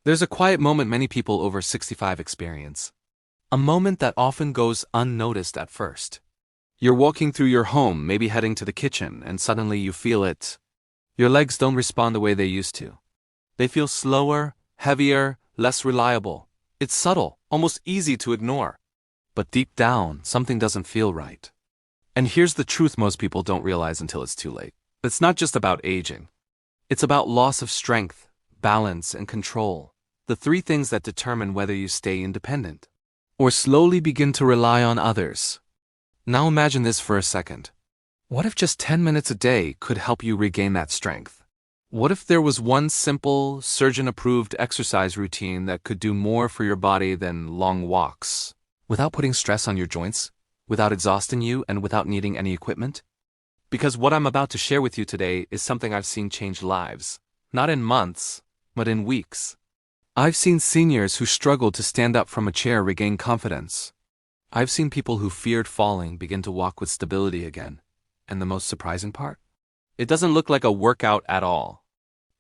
There's a quiet moment many people over 65 experience. A moment that often goes unnoticed at first. You're walking through your home, maybe heading to the kitchen, and suddenly you feel it. Your legs don't respond the way they used to. They feel slower, heavier, less reliable. It's subtle, almost easy to ignore. But deep down, something doesn't feel right. And here's the truth most people don't realize until it's too late. It's not just about aging. It's about loss of strength, balance, and control. The three things that determine whether you stay independent or slowly begin to rely on others. Now imagine this for a second. What if just 10 minutes a day could help you regain that strength? What if there was one simple, surgeon-approved exercise routine that could do more for your body than long walks, without putting stress on your joints, without exhausting you, and without needing any equipment? Because what I'm about to share with you today is something I've seen change lives, not in months, but in weeks. I've seen seniors who struggled to stand up from a chair regain confidence. I've seen people who feared falling begin to walk with stability again. And the most surprising part? It doesn't look like a workout at all.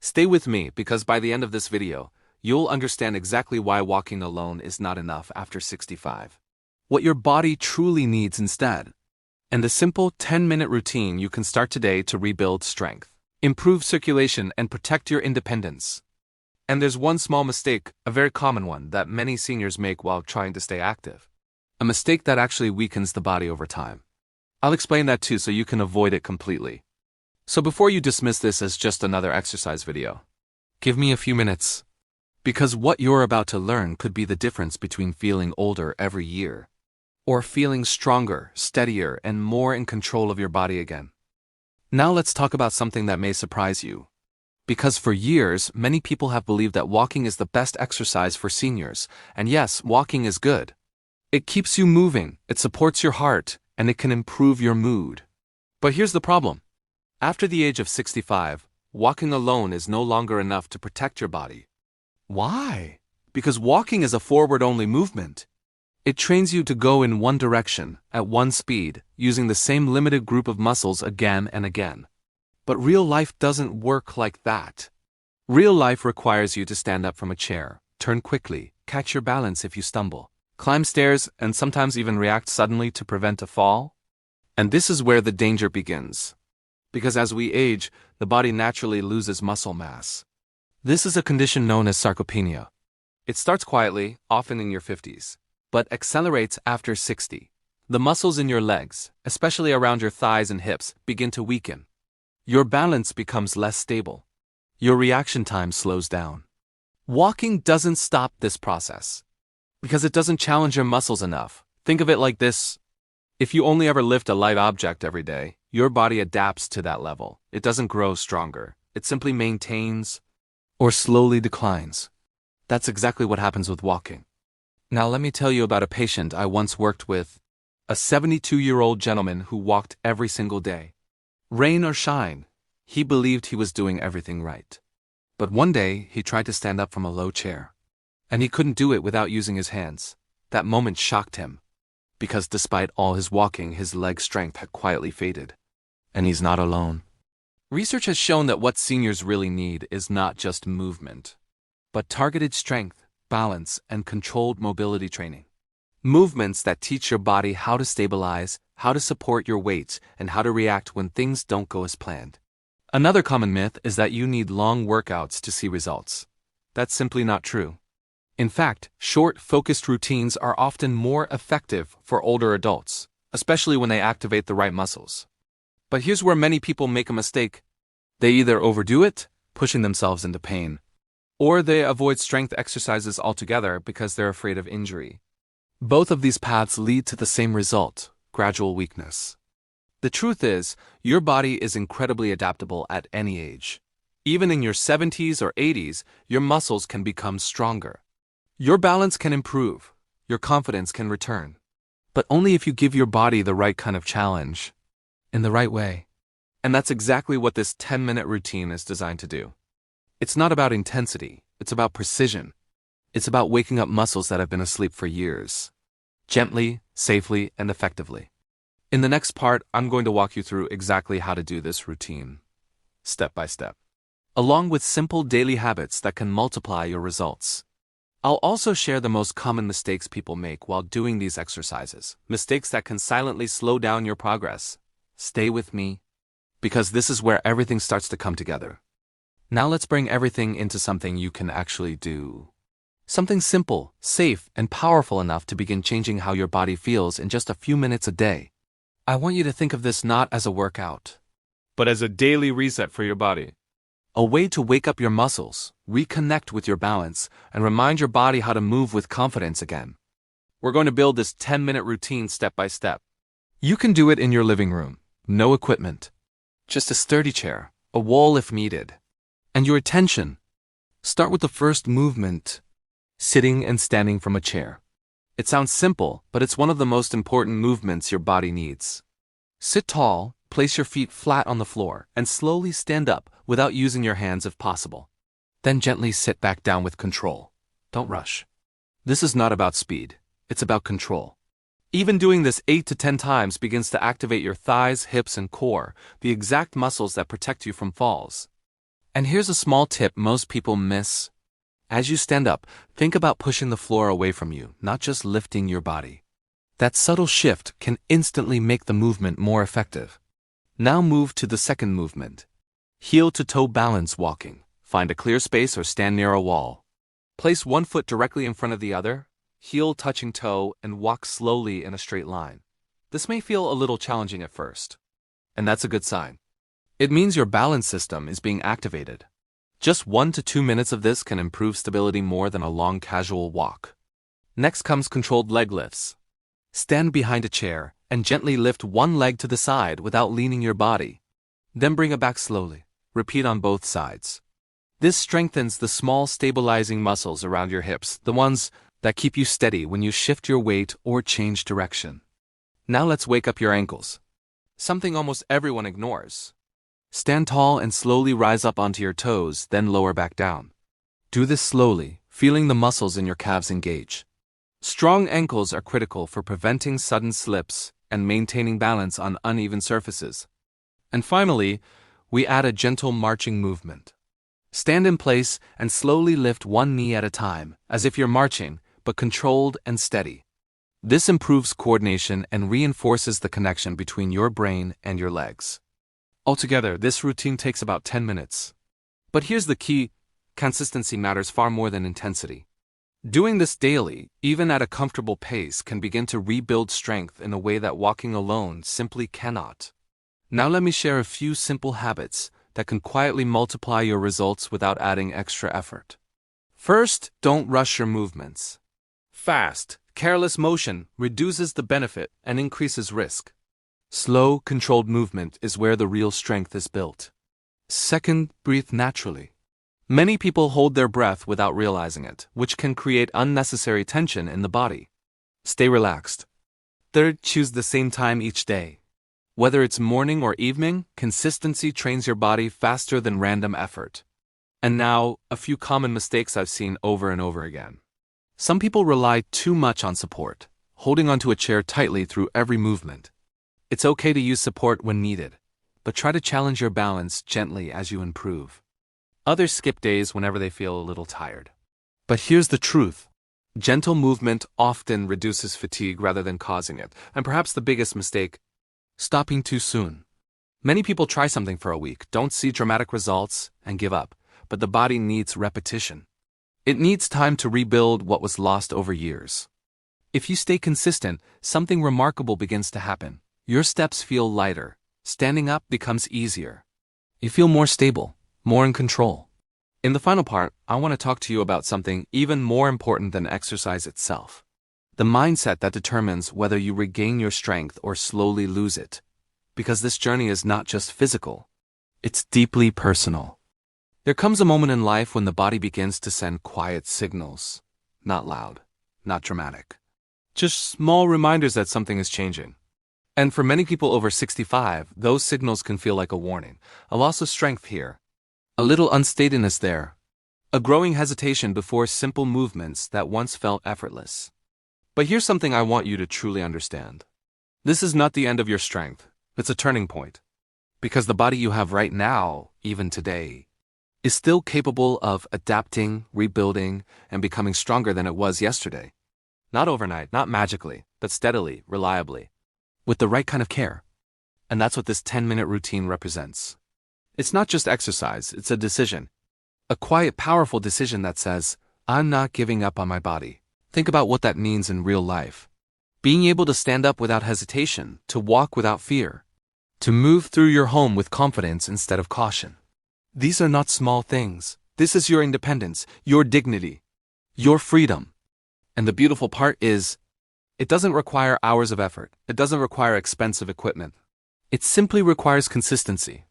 Stay with me because by the end of this video, you'll understand exactly why walking alone is not enough after 65. What your body truly needs instead. And the simple 10-minute routine you can start today to rebuild strength, improve circulation, and protect your independence. And there's one small mistake, a very common one, that many seniors make while trying to stay active. A mistake that actually weakens the body over time. I'll explain that too so you can avoid it completely. So before you dismiss this as just another exercise video, give me a few minutes. Because what you're about to learn could be the difference between feeling older every year or feeling stronger, steadier, and more in control of your body again. Now let's talk about something that may surprise you. Because for years, many people have believed that walking is the best exercise for seniors. And yes, walking is good. It keeps you moving, it supports your heart, and it can improve your mood. But here's the problem. After the age of 65, walking alone is no longer enough to protect your body. Why? Because walking is a forward-only movement. It trains you to go in one direction, at one speed, using the same limited group of muscles again and again. But real life doesn't work like that. Real life requires you to stand up from a chair, turn quickly, catch your balance if you stumble, climb stairs, and sometimes even react suddenly to prevent a fall. And this is where the danger begins. Because as we age, the body naturally loses muscle mass. This is a condition known as sarcopenia. It starts quietly, often in your 50s, but accelerates after 60. The muscles in your legs, especially around your thighs and hips, begin to weaken. Your balance becomes less stable. Your reaction time slows down. Walking doesn't stop this process because it doesn't challenge your muscles enough. Think of it like this. If you only ever lift a light object every day, your body adapts to that level. It doesn't grow stronger. It simply maintains or slowly declines. That's exactly what happens with walking. Now let me tell you about a patient I once worked with, a 72-year-old gentleman who walked every single day. Rain or shine, he believed he was doing everything right. But one day, he tried to stand up from a low chair. And he couldn't do it without using his hands. That moment shocked him. Because despite all his walking, his leg strength had quietly faded. And he's not alone. Research has shown that what seniors really need is not just movement, but targeted strength, balance, and controlled mobility training. Movements that teach your body how to stabilize, how to support your weight, and how to react when things don't go as planned. Another common myth is that you need long workouts to see results. That's simply not true. In fact, short, focused routines are often more effective for older adults, especially when they activate the right muscles. But here's where many people make a mistake. They either overdo it, pushing themselves into pain, or they avoid strength exercises altogether because they're afraid of injury. Both of these paths lead to the same result, gradual weakness. The truth is, your body is incredibly adaptable at any age. Even in your 70s or 80s, your muscles can become stronger. Your balance can improve, your confidence can return. But only if you give your body the right kind of challenge, in the right way. And that's exactly what this 10-minute routine is designed to do. It's not about intensity, it's about precision. It's about waking up muscles that have been asleep for years. Gently, safely, and effectively. In the next part, I'm going to walk you through exactly how to do this routine, step by step. along with simple daily habits that can multiply your results. I'll also share the most common mistakes people make while doing these exercises, mistakes that can silently slow down your progress. Stay with me, because this is where everything starts to come together. Now let's bring everything into something you can actually do. Something simple, safe, and powerful enough to begin changing how your body feels in just a few minutes a day. I want you to think of this not as a workout, but as a daily reset for your body. A way to wake up your muscles, reconnect with your balance, and remind your body how to move with confidence again. We're going to build this 10-minute routine step by step. You can do it in your living room. No equipment. Just a sturdy chair, a wall if needed. And your attention. Start with the first movement. Sitting and standing from a chair. It sounds simple, but it's one of the most important movements your body needs. Sit tall, place your feet flat on the floor, and slowly stand up without using your hands if possible. Then gently sit back down with control. Don't rush. This is not about speed, it's about control. Even doing this 8 to 10 times begins to activate your thighs, hips, and core, the exact muscles that protect you from falls. And here's a small tip most people miss. As you stand up, think about pushing the floor away from you, not just lifting your body. That subtle shift can instantly make the movement more effective. Now move to the second movement. Heel-to-toe balance walking. Find a clear space or stand near a wall. Place one foot directly in front of the other, heel touching toe, and walk slowly in a straight line. This may feel a little challenging at first, and that's a good sign. It means your balance system is being activated. Just 1 to 2 minutes of this can improve stability more than a long casual walk. Next comes controlled leg lifts. Stand behind a chair and gently lift one leg to the side without leaning your body. Then bring it back slowly. Repeat on both sides. This strengthens the small stabilizing muscles around your hips, the ones that keep you steady when you shift your weight or change direction. Now let's wake up your ankles. Something almost everyone ignores. Stand tall and slowly rise up onto your toes, then lower back down. Do this slowly, feeling the muscles in your calves engage. Strong ankles are critical for preventing sudden slips and maintaining balance on uneven surfaces. And finally, we add a gentle marching movement. Stand in place and slowly lift one knee at a time, as if you're marching, but controlled and steady. This improves coordination and reinforces the connection between your brain and your legs. Altogether, this routine takes about 10 minutes. But here's the key: consistency matters far more than intensity. Doing this daily, even at a comfortable pace, can begin to rebuild strength in a way that walking alone simply cannot. Now let me share a few simple habits that can quietly multiply your results without adding extra effort. First, don't rush your movements. Fast, careless motion reduces the benefit and increases risk. Slow, controlled movement is where the real strength is built. Second, breathe naturally. Many people hold their breath without realizing it, which can create unnecessary tension in the body. Stay relaxed. Third, choose the same time each day. Whether it's morning or evening, consistency trains your body faster than random effort. And now, a few common mistakes I've seen over and over again. Some people rely too much on support, holding onto a chair tightly through every movement. It's okay to use support when needed, but try to challenge your balance gently as you improve. Others skip days whenever they feel a little tired. But here's the truth. Gentle movement often reduces fatigue rather than causing it, and perhaps the biggest mistake: stopping too soon. Many people try something for a week, don't see dramatic results, and give up, but the body needs repetition. It needs time to rebuild what was lost over years. If you stay consistent, something remarkable begins to happen. Your steps feel lighter. Standing up becomes easier. You feel more stable, more in control. In the final part, I want to talk to you about something even more important than exercise itself. The mindset that determines whether you regain your strength or slowly lose it. Because this journey is not just physical. It's deeply personal. There comes a moment in life when the body begins to send quiet signals. Not loud, not dramatic. Just small reminders that something is changing. And for many people over 65, those signals can feel like a warning. A loss of strength here. A little unsteadiness there. A growing hesitation before simple movements that once felt effortless. But here's something I want you to truly understand. This is not the end of your strength. It's a turning point. Because the body you have right now, even today, is still capable of adapting, rebuilding, and becoming stronger than it was yesterday. Not overnight, not magically, but steadily, reliably, with the right kind of care. And that's what this 10-minute routine represents. It's not just exercise, it's a decision. A quiet, powerful decision that says, I'm not giving up on my body. Think about what that means in real life. Being able to stand up without hesitation, to walk without fear, to move through your home with confidence instead of caution. These are not small things. This is your independence, your dignity, your freedom. And the beautiful part is, it doesn't require hours of effort. It doesn't require expensive equipment. It simply requires consistency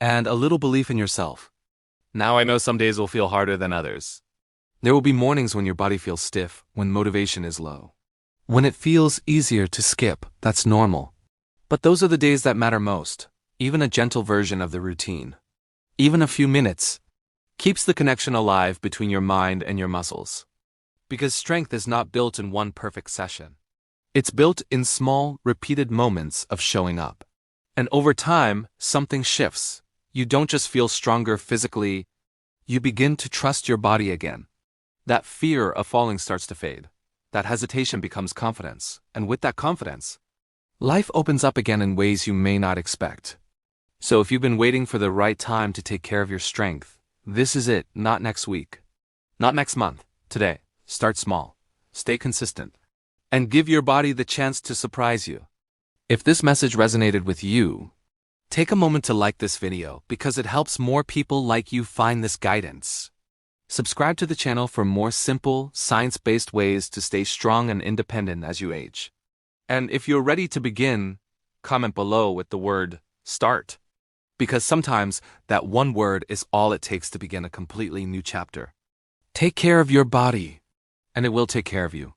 and a little belief in yourself. Now I know some days will feel harder than others. There will be mornings when your body feels stiff, when motivation is low. When it feels easier to skip, that's normal. But those are the days that matter most. Even a gentle version of the routine, even a few minutes, keeps the connection alive between your mind and your muscles. Because strength is not built in one perfect session. It's built in small, repeated moments of showing up. And over time, something shifts. You don't just feel stronger physically, you begin to trust your body again. That fear of falling starts to fade. That hesitation becomes confidence. And with that confidence, life opens up again in ways you may not expect. So if you've been waiting for the right time to take care of your strength, this is it, not next week. Not next month, today. Start small. Stay consistent. And give your body the chance to surprise you. If this message resonated with you, take a moment to like this video because it helps more people like you find this guidance. Subscribe to the channel for more simple, science-based ways to stay strong and independent as you age. And if you're ready to begin, comment below with the word START. Because sometimes that one word is all it takes to begin a completely new chapter. Take care of your body, and it will take care of you.